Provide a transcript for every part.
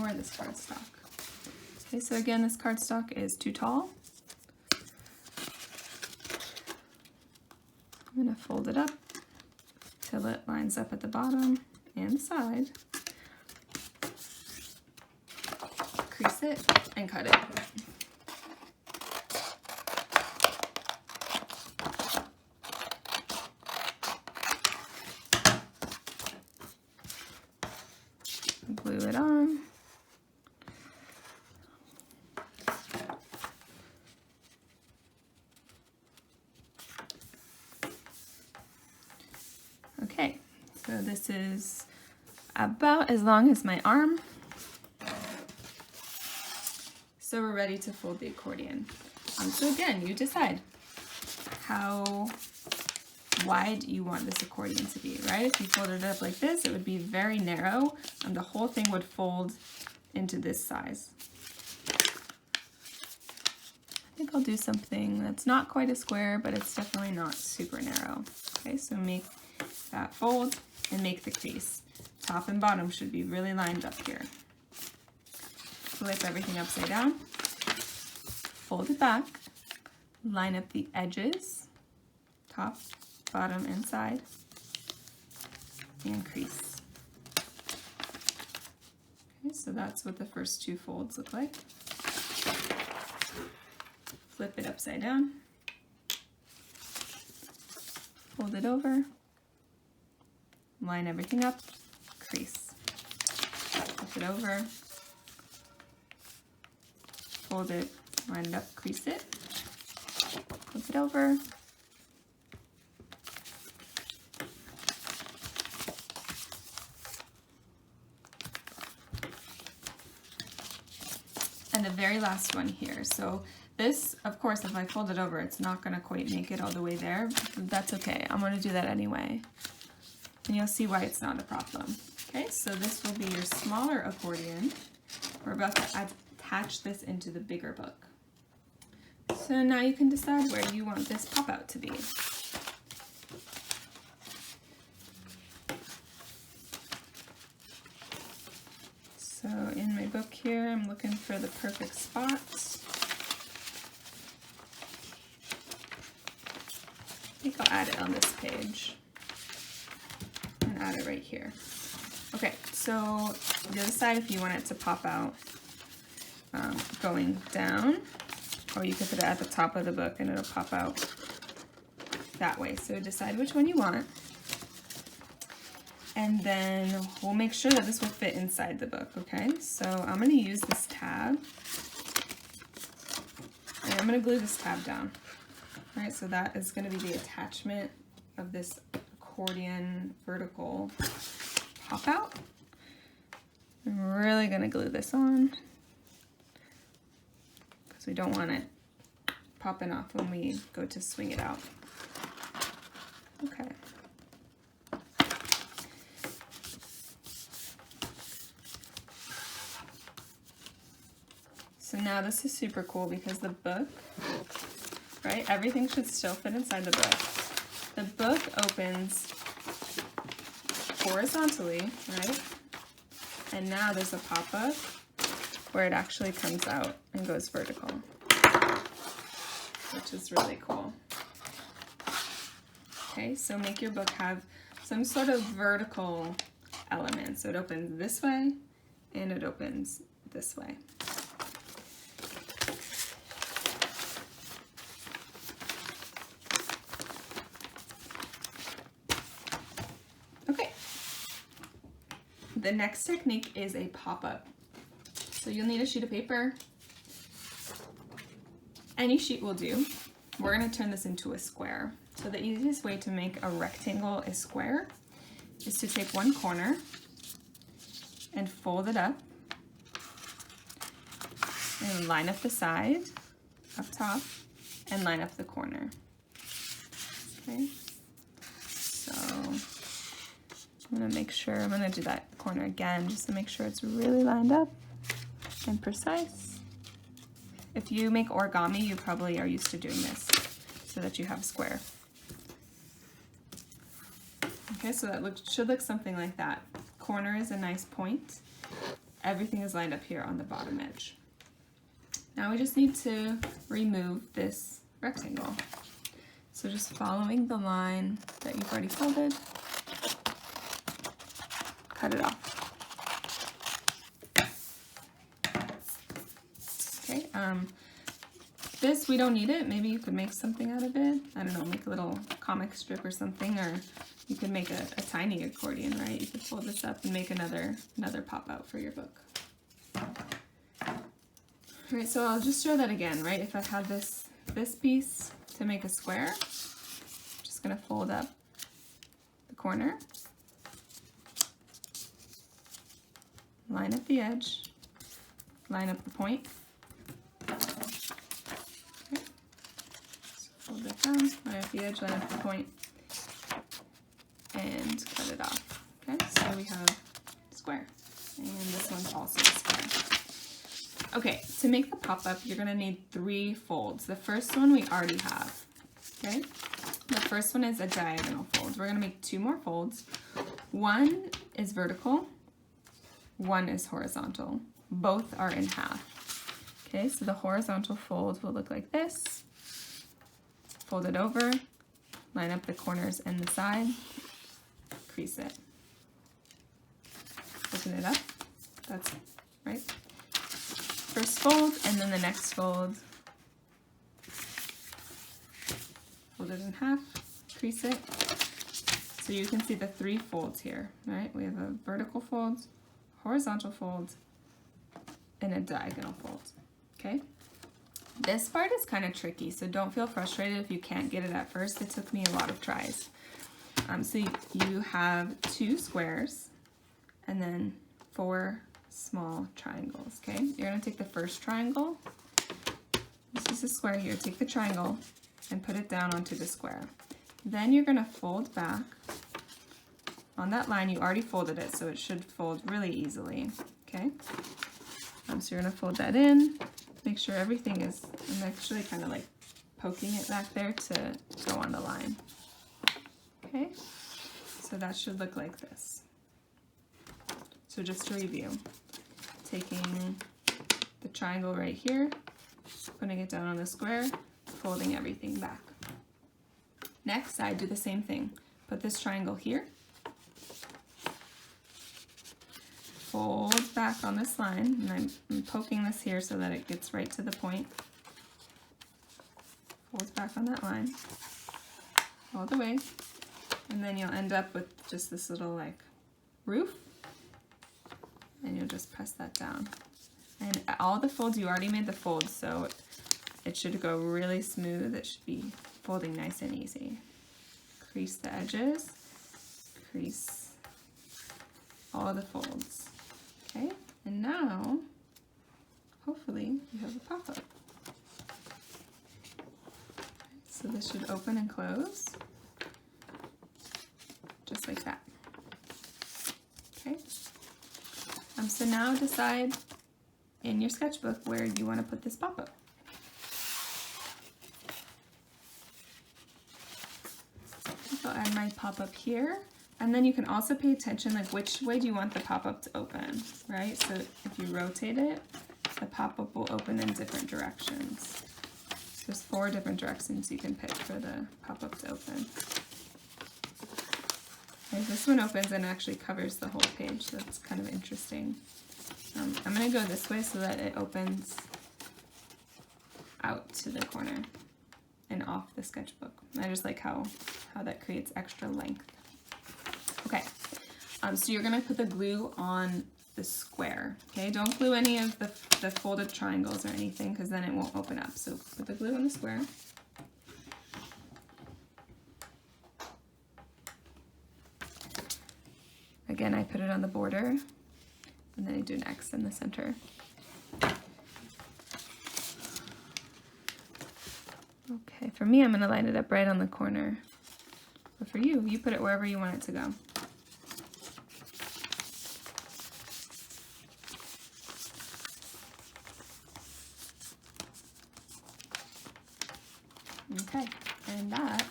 more of this cardstock. Okay, so again, this cardstock is too tall. I'm going to fold it up till it lines up at the bottom and the side. Crease it and cut it. Glue it on. Okay, so this is about as long as my arm. So we're ready to fold the accordion. So again, you decide how wide you want this accordion to be, right? If you folded it up like this, it would be very narrow and the whole thing would fold into this size. I think I'll do something that's not quite a square, but it's definitely not super narrow. Okay, so make that fold and make the crease. Top and bottom should be really lined up here. Flip everything upside down, fold it back, line up the edges, top, bottom, and side, and crease. Okay, so that's what the first two folds look like. Flip it upside down, fold it over, line everything up, crease. Flip it over, fold it, line it up, crease it, flip it over, and the very last one here. So this, of course, if I fold it over, it's not going to quite make it all the way there. That's okay. I'm going to do that anyway. And you'll see why it's not a problem. Okay, so this will be your smaller accordion. We're about to attach this into the bigger book. So now you can decide where you want this pop-out to be. So in my book here, I'm looking for the perfect spot. I think I'll add it on this page and add it right here. Okay, so you decide if you want it to pop out going down, or you could put it at the top of the book and it'll pop out that way. So decide which one you want. And then we'll make sure that this will fit inside the book, okay? So I'm gonna use this tab, and I'm gonna glue this tab down. All right, so that is gonna be the attachment of this accordion vertical pop out. I'm really gonna glue this on because we don't want it popping off when we go to swing it out. Okay. So now this is super cool because the book, right, everything should still fit inside the book. The book opens horizontally, right? And now there's a pop-up where it actually comes out and goes vertical, which is really cool. Okay, so make your book have some sort of vertical element. So it opens this way and it opens this way. The next technique is a pop-up. So you'll need a sheet of paper. Any sheet will do. We're going to turn this into a square. So the easiest way to make a rectangle a square is to take one corner and fold it up and line up the side up top and line up the corner. Okay, so I'm gonna make sure, I'm gonna do that corner again just to make sure it's really lined up and precise. If you make origami, you probably are used to doing this so that you have a square. Okay, so that should look something like that. Corner is a nice point. everything is lined up here on the bottom edge. Now we just need to remove this rectangle. So just following the line that you've already folded, cut it off. Okay, this, we don't need it. Maybe you could make something out of it. I don't know, make a little comic strip or something, or you could make a tiny accordion, right? You could fold this up and make another pop-out for your book. All right, so I'll just show that again, right? If I had this piece to make a square, I'm just gonna fold up the corner, line up the edge, line up the point. Okay. So fold it down, line up the edge, line up the point, and cut it off. Okay, so we have a square, and this one's also a square. Okay, to make the pop-up, you're gonna need 3 folds. The first one we already have, okay? The first one is a diagonal fold. We're gonna make 2 more folds. One is vertical, one is horizontal. Both are in half. Okay, so the horizontal fold will look like this. Fold it over, line up the corners and the side, crease it. Open it up, that's right. First fold, and then the next fold, fold it in half, crease it. So you can see the 3 folds here, right? We have a vertical fold, horizontal fold, and a diagonal fold, okay? This part is kind of tricky, so don't feel frustrated if you can't get it at first. It took me a lot of tries. So you have 2 squares, and then 4 small triangles, okay? You're gonna take the first triangle. This is a square here. Take the triangle and put it down onto the square. Then you're gonna fold back. On that line, you already folded it, so it should fold really easily, okay? So you're gonna fold that in. Make sure everything is, I'm actually kind of like poking it back there to go on the line, okay? So that should look like this. So just to review, taking the triangle right here, putting it down on the square, folding everything back. Next side, do the same thing. Put this triangle here, fold back on this line, and I'm poking this here so that it gets right to the point. Folds back on that line, all the way, and then you'll end up with just this little like roof. And you'll just press that down. And all the folds, you already made the folds, so it should go really smooth. It should be folding nice and easy. Crease the edges, crease all the folds. Okay, and now, hopefully, you have a pop-up. So this should open and close, just like that. Okay. So now decide in your sketchbook where you want to put this pop-up. I'll add my pop-up here, and then you can also pay attention like which way do you want the pop-up to open, right? So if you rotate it, the pop-up will open in different directions. There's 4 different directions you can pick for the pop-up to open. Okay, this one opens and actually covers the whole page. That's kind of interesting. I'm going to go this way so that it opens out to the corner and off the sketchbook. I just like how that creates extra length. Okay, so you're going to put the glue on the square. Okay, don't glue any of the folded triangles or anything because then it won't open up. So put the glue on the square. Again, I put it on the border, and then I do an X in the center. Okay, for me, I'm gonna line it up right on the corner. But for you, you put it wherever you want it to go. Okay, and that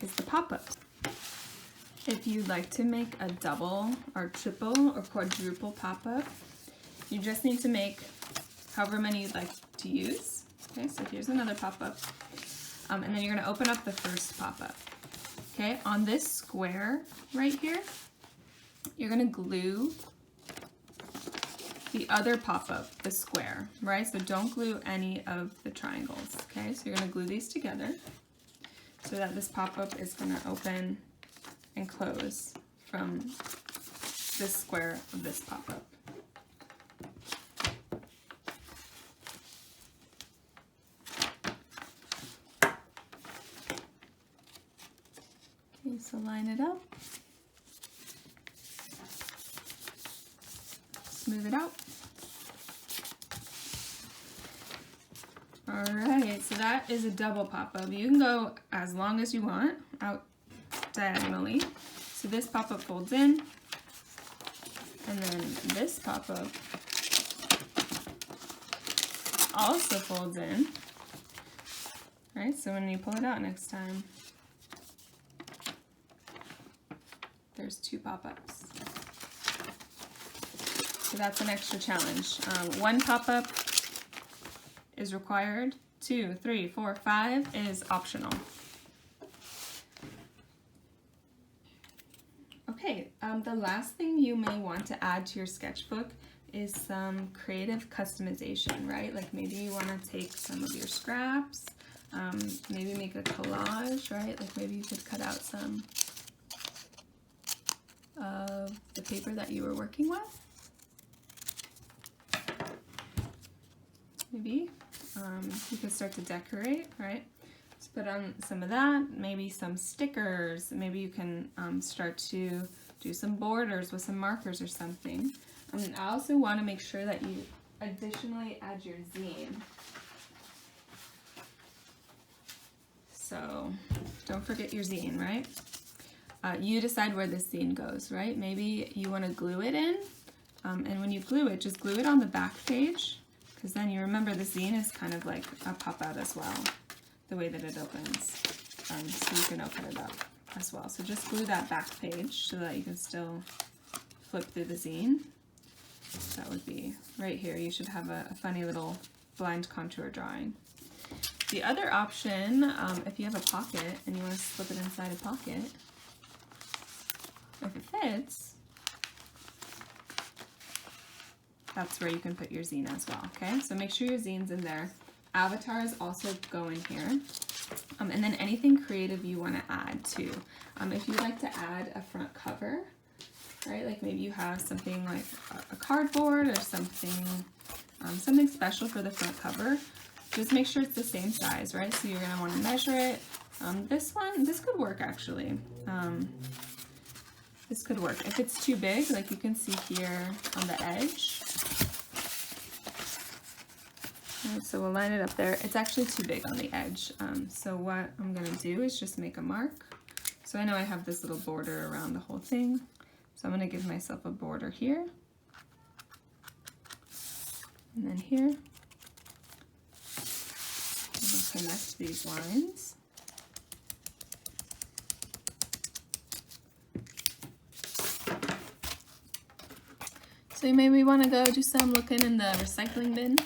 is the pop-up. If you'd like to make a double or triple or quadruple pop-up, You just need to make however many you'd like to use. Okay, so here's another pop-up. And then you're gonna open up the first pop-up. Okay, on this square right here, you're gonna glue the other pop-up, the square, right? So don't glue any of the triangles, okay? So you're gonna glue these together so that this pop-up is gonna open and close from this square of this pop-up. Okay, so line it up. Smooth it out. Alright, so that is a double pop-up. You can go as long as you want, out diagonally. So this pop-up folds in, and then this pop-up also folds in. Right, so when you pull it out next time, there's two pop-ups. So that's an extra challenge. One pop-up is required. 2, 3, 4, 5 is optional. Okay, the last thing you may want to add to your sketchbook is some creative customization, right? Like maybe you want to take some of your scraps, maybe make a collage, right? Like maybe you could cut out some of the paper that you were working with. Maybe you could start to decorate, right? Let's put on some of that, maybe some stickers. Maybe you can start to do some borders with some markers or something. I also want to make sure that you additionally add your zine. So don't forget your zine, right? You decide where this zine goes, right? Maybe you want to glue it in, and when you glue it, just glue it on the back page, because then you remember the zine is kind of like a pop-out as well, the way that it opens. So you can open it up as well. So just glue that back page so that you can still flip through the zine. That would be right here. You should have a funny little blind contour drawing. The other option, if you have a pocket and you want to slip it inside a pocket, if it fits, that's where you can put your zine as well, okay? So make sure your zine's in there. Avatars also go in here. And then anything creative you want to add too. If you'd like to add a front cover, right? Like maybe you have something like a cardboard or something, something special for the front cover. Just make sure it's the same size, right? So you're gonna want to measure it. This could work actually. This could work. If it's too big, like you can see here on the edge. Right, so we'll line it up there. It's actually too big on the edge. So what I'm gonna do is just make a mark. So I know I have this little border around the whole thing. So I'm gonna give myself a border here. And then here. And we'll connect these lines. So you maybe want to go do some looking in the recycling bin.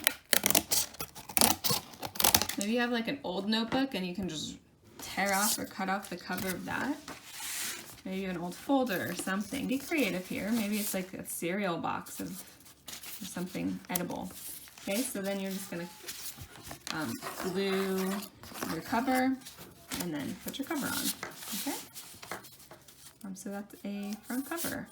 Maybe you have like an old notebook and you can just tear off or cut off the cover of that. Maybe an old folder or something. Be creative here. Maybe it's like a cereal box of something edible. Okay, so then you're just gonna glue your cover and then put your cover on. Okay, so that's a front cover.